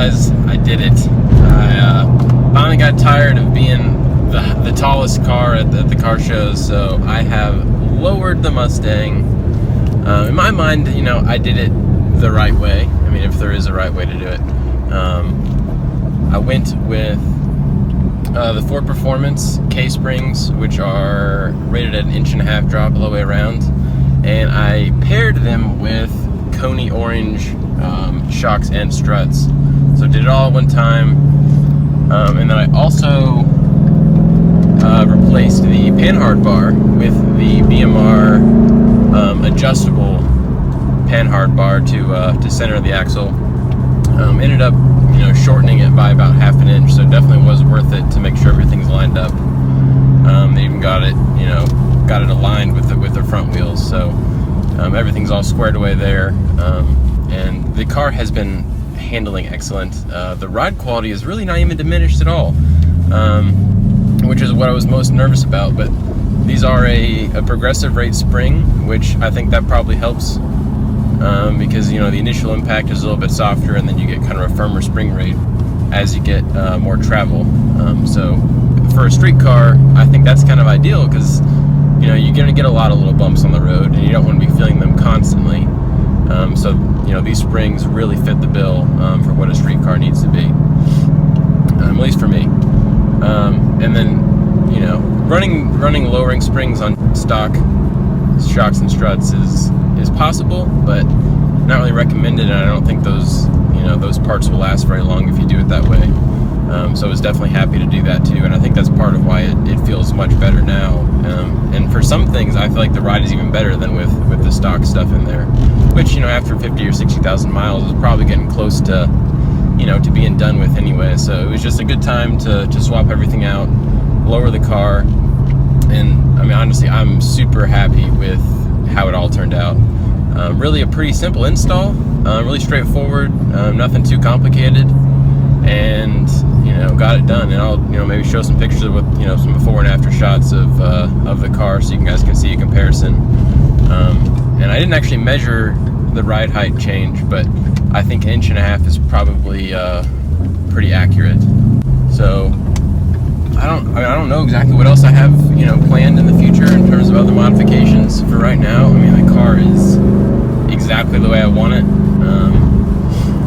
guys, I did it. I finally got tired of being the tallest car at the car shows, so I have lowered the Mustang. In my mind, you know, I did it the right way. I mean, if there is a right way to do it. I went with the Ford Performance K-springs, which are rated at 1.5 inch drop all the way around, and I paired them with Koni orange shocks and struts. So did it all at one time, and then I also replaced the Panhard Bar with the BMR adjustable Panhard Bar to center the axle. Ended up, you know, shortening it by about 1/2 inch, so it definitely was worth it to make sure everything's lined up. They even got it, you know, aligned with the front wheels, so everything's all squared away there. And the car has been handling excellent. The ride quality is really not even diminished at all, which is what I was most nervous about. But these are a progressive rate spring, which I think that probably helps, because, you know, the initial impact is a little bit softer, and then you get kind of a firmer spring rate as you get more travel. So for a street car, I think that's kind of ideal, because, you know, you're going to get a lot of little bumps on the road, and you don't want to be feeling them constantly. So, you know, these springs really fit the bill for what a street car needs to be, at least for me. And then, you know, lowering springs on stock shocks and struts is possible, but not really recommended, and I don't think those parts will last very long if you do it that way. So I was definitely happy to do that too, and I think that's part of why it feels much better now. And for some things, I feel like the ride is even better than with the stock stuff in there, which, you know, after 50 or 60,000 miles is probably getting close to, you know, to being done with anyway. So it was just a good time to swap everything out, lower the car, and I mean, honestly, I'm super happy with how it all turned out. Really a pretty simple install, really straightforward, nothing too complicated, and, you know, got it done. And I'll, you know, maybe show some pictures with, you know, some before and after shots of the car, so you guys can see a comparison. And I didn't actually measure the ride height change, but I think 1.5 inches is probably pretty accurate. So I don't know exactly what else I have, you know, planned in the future in terms of other modifications. For right now, I mean, the car is exactly the way I want it.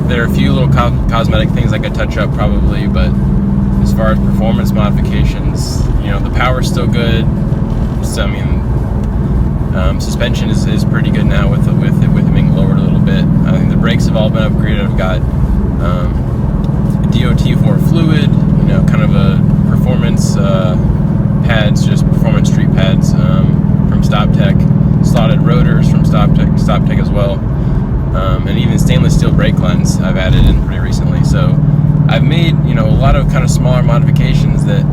There are a few little cosmetic things I could touch up probably, but as far as performance modifications, you know, the power's still good. So I mean, suspension is pretty good now with it being lowered a little bit. I think the brakes have all been upgraded. I've got DOT4 fluid, you know, kind of a performance pads, just performance street pads from StopTech, slotted rotors from StopTech as well, and even stainless steel brake lines I've added in pretty recently. So I've made, you know, a lot of kind of smaller modifications that,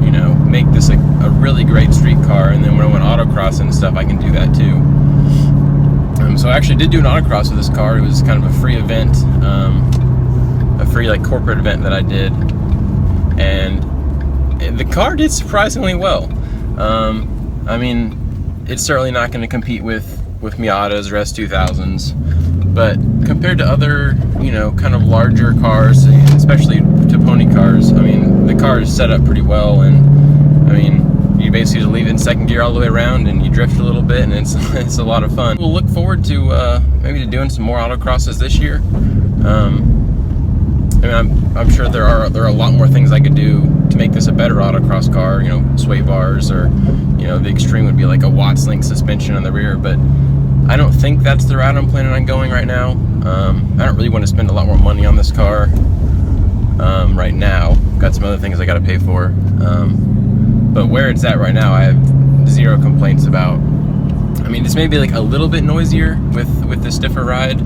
you know, make this a really great street car, and then when I went autocross and stuff, I can do that too. So I actually did do an autocross with this car. It was kind of a free event, a free like corporate event that I did, and the car did surprisingly well. I mean, it's certainly not going to compete with Miatas or S2000s, but compared to other, you know, kind of larger cars, especially to pony cars, I mean, the car is set up pretty well, and I mean, you basically just leave it in second gear all the way around, and you drift a little bit, and it's a lot of fun. We'll look forward to maybe to doing some more autocrosses this year. I mean, I'm sure there are a lot more things I could do to make this a better autocross car. You know, sway bars, or, you know, the extreme would be like a Watts link suspension on the rear. But I don't think that's the route I'm planning on going right now. I don't really want to spend a lot more money on this car right now. Got some other things I got to pay for. But where it's at right now, I have zero complaints about. I mean, this may be like a little bit noisier with the stiffer ride.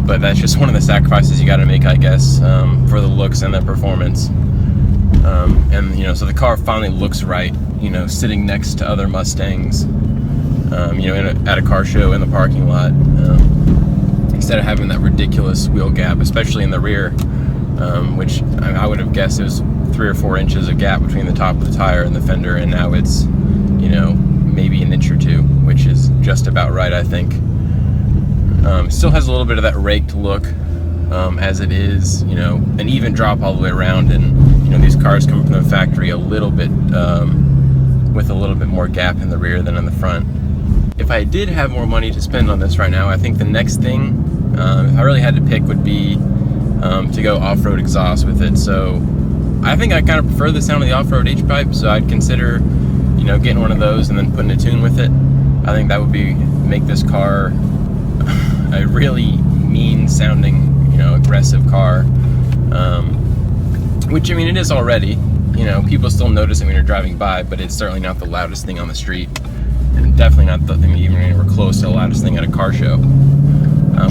But that's just one of the sacrifices you got to make, I guess, for the looks and the performance. And, you know, so the car finally looks right, you know, sitting next to other Mustangs, you know, at a car show in the parking lot, instead of having that ridiculous wheel gap, especially in the rear, which I would have guessed it was 3 or 4 inches of gap between the top of the tire and the fender, and now it's, you know, maybe 1 inch or 2, which is just about right, I think. Still has a little bit of that raked look, as it is, you know, an even drop all the way around, and you know, these cars come from the factory a little bit with a little bit more gap in the rear than in the front. If I did have more money to spend on this right now, I think the next thing, if I really had to pick, would be to go off-road exhaust with it. So I think I kind of prefer the sound of the off-road H-pipe, so I'd consider, you know, getting one of those and then putting a tune with it. I think that would make this car a really mean sounding, you know, aggressive car, which, I mean, it is already. You know, people still notice it when you're driving by, but it's certainly not the loudest thing on the street, and definitely not the thing that even anywhere close to the loudest thing at a car show,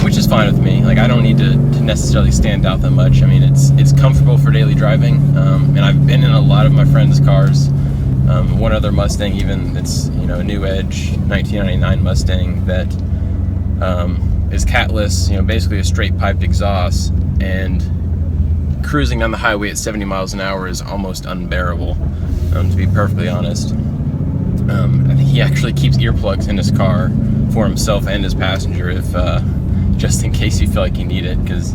which is fine with me. Like, I don't need to necessarily stand out that much. I mean, it's comfortable for daily driving, and I've been in a lot of my friends' cars. One other Mustang, even, it's, you know, a New Edge 1999 Mustang that is catless, you know, basically a straight piped exhaust, and cruising down the highway at 70 miles an hour is almost unbearable, to be perfectly honest. I think he actually keeps earplugs in his car for himself and his passenger, if just in case you feel like you need it, because,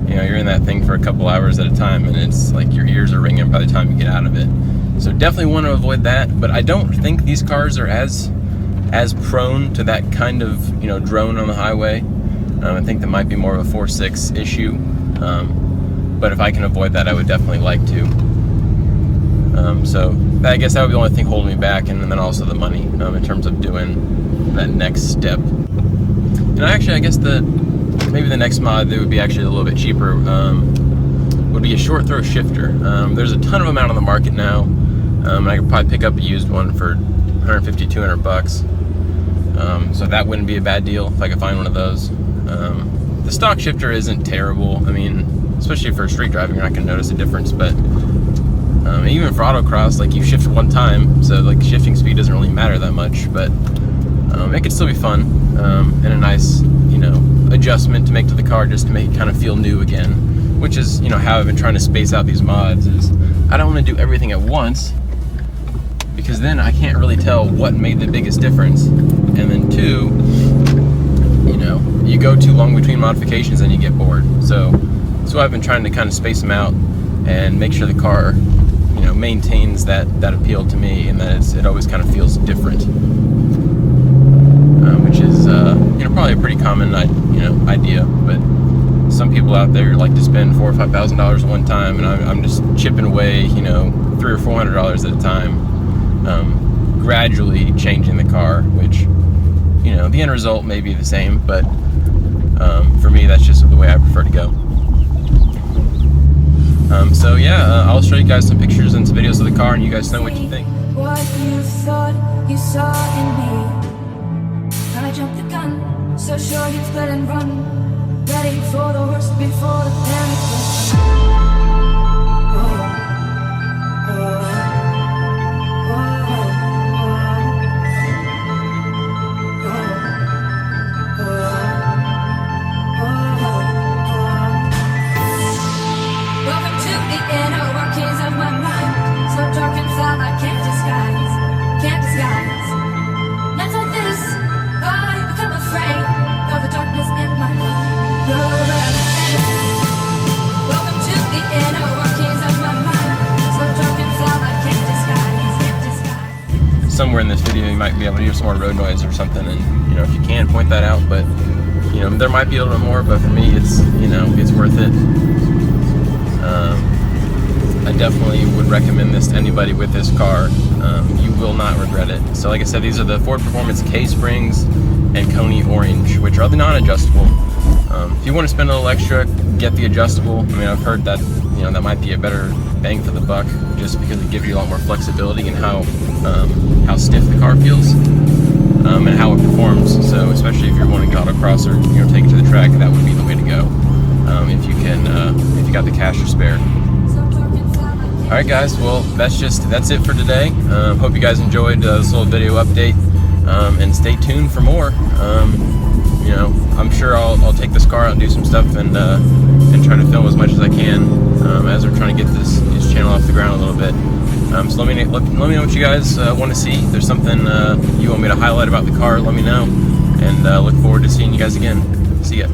you know, you're in that thing for a couple hours at a time, and it's like your ears are ringing by the time you get out of it. So definitely want to avoid that. But I don't think these cars are as prone to that kind of, you know, drone on the highway. I think that might be more of a 4.6 issue. But if I can avoid that, I would definitely like to. So I guess that would be the only thing holding me back, and then also the money in terms of doing that next step. And I guess maybe the next mod that would be actually a little bit cheaper would be a short throw shifter. There's a ton of them out on the market now. I could probably pick up a used one for 150, 200 bucks. So that wouldn't be a bad deal if I could find one of those. The stock shifter isn't terrible. I mean, especially for street driving, you're not going to notice a difference. But even for autocross, like, you shift one time, so like shifting speed doesn't really matter that much. But it could still be fun, and a nice, you know, adjustment to make to the car, just to make it kind of feel new again. Which is, you know, how I've been trying to space out these mods. Is I don't want to do everything at once, because then I can't really tell what made the biggest difference. And then two, you know, you go too long between modifications and you get bored. So I've been trying to kind of space them out and make sure the car, you know, maintains that appeal to me, and that it always kind of feels different. Which is, you know, probably a pretty common, you know, idea, but some people out there like to spend $4,000 or $5,000 at one time, and I'm just chipping away, you know, $300 or $400 at a time, gradually changing the car, which, you know, the end result may be the same, but for me, that's just the way I prefer to go. So yeah, I'll show you guys some pictures and some videos of the car, and you guys know what you think. What you thought you saw in me, and I jumped the gun, so sure you'd split and run. Ready for the worst before the panic hits. Welcome to the inner workings of my mind. So dark and foul I can't disguise. Nights like this, I become afraid of the darkness in my mind. Welcome to the inner workings of my mind. So dark and foul I can't disguise. Somewhere in this video you might be able to hear some more road noise or something, and, you know, if you can, point that out. But, you know, there might be a little bit more, but for me, it's, you know, it's worth it. I definitely would recommend this to anybody with this car. You will not regret it. So like I said, these are the Ford Performance K-Springs and Koni Orange, which are the non-adjustable. If you want to spend a little extra, get the adjustable. I mean, I've heard that, you know, that might be a better bang for the buck, just because it gives you a lot more flexibility in how stiff the car feels, and how it performs. So especially if you're wanting to autocross or, you know, take it to the track, that would be the way to go. If you got the cash to spare. Alright guys, well, that's it for today. Hope you guys enjoyed this little video update, and stay tuned for more. You know, I'm sure I'll take this car out and do some stuff, and try to film as much as I can, as we're trying to get this channel off the ground a little bit. So let me know what you guys want to see. If there's something you want me to highlight about the car, let me know, and look forward to seeing you guys again. See ya.